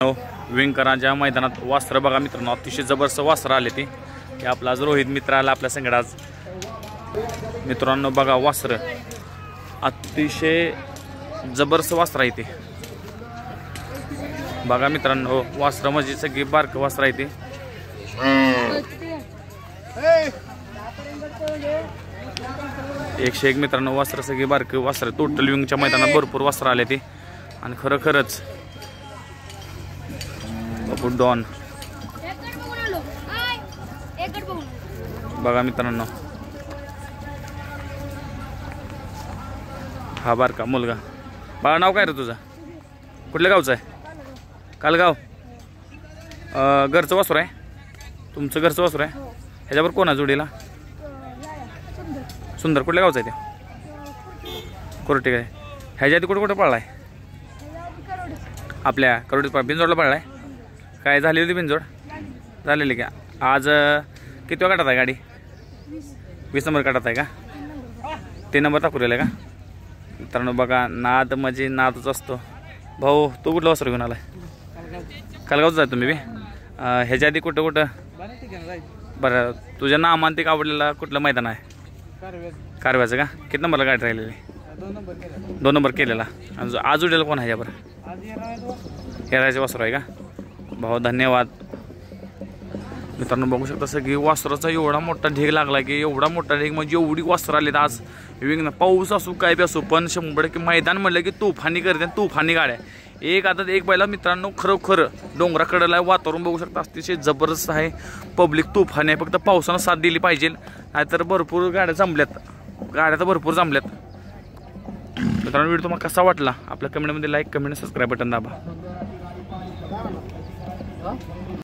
विंकराच्या मैदानात वासरं बघा मित्रांनो, अतिशय जबरदस्त वासरं आले ती आपला आज रोहित मित्र आला आपल्या संगड आज मित्रांनो बघा वासरं अतिशय जबरदस्त वासरं आहे ते बघा मित्रांनो वासरं म्हणजे सगळी बारक वासरं आहे ते एकशे एक मित्रांनो वासरं सगळी बारक वासरं टोटल विंगच्या मैदानात भरपूर वासरं आले ते आणि खरंच डॉन बघा मित्रांनो हा बारका मुलगा बघा नाव काय रे तुझं कुठल्या गावचं आहे कालगाव घरचं वासुर आहे तुमचं घरचं वासुर आहे ह्याच्यावर कोणा जोडीला सुंदर कुठल्या गावचं आहे ते कोरटे काय ह्याच्या आधी कुठं कुठं पळला आहे आपल्या करोडीत बिनजोडला पळला आहे काय झाली होती बिनजोड झालेली का आज किती गटात आहे गाडी 20 नंबर गटात आहे का 3 नंबर टाकलेला आहे का मित्रांनो बघा नाद म्हणजे नादच असतो भाऊ तू कुठलं वासर घेऊन आलाय कालगावचं आहे तुम्ही बी ह्याच्या आधी कुठं बरं तुझ्या नामांतिक आवडलेला कुठलं मैदान आहे कारव्याचं का किती नंबरला गाडी राहिलेली 2 नंबर केलेला आज उडेल कोण आहे बरं हेरायचे वासर आहे का भाऊ धन्यवाद मित्रांनो बघू शकता सगळी वासराचा एवढा मोठा ढीग लागला की एवढा मोठा ढीग म्हणजे एवढी वासरं आली आज विंग पाऊस असू काय बी असू पण 100% मैदान म्हणलं की तुफानी करते तुफानी गाड्या एक आता एक बैला मित्रांनो खरं डोंगराकडला वातावरण बघू शकता अतिशय जबरदस्त आहे पब्लिक तुफानी आहे फक्त पावसानं साथ दिली पाहिजे नाहीतर भरपूर गाड्या तर भरपूर जमल्यात मित्रांनो व्हिडिओ तुम्हाला कसा वाटला आपल्या कमेंटमध्ये लाईक कमेंट सबस्क्राईब बटन दाबा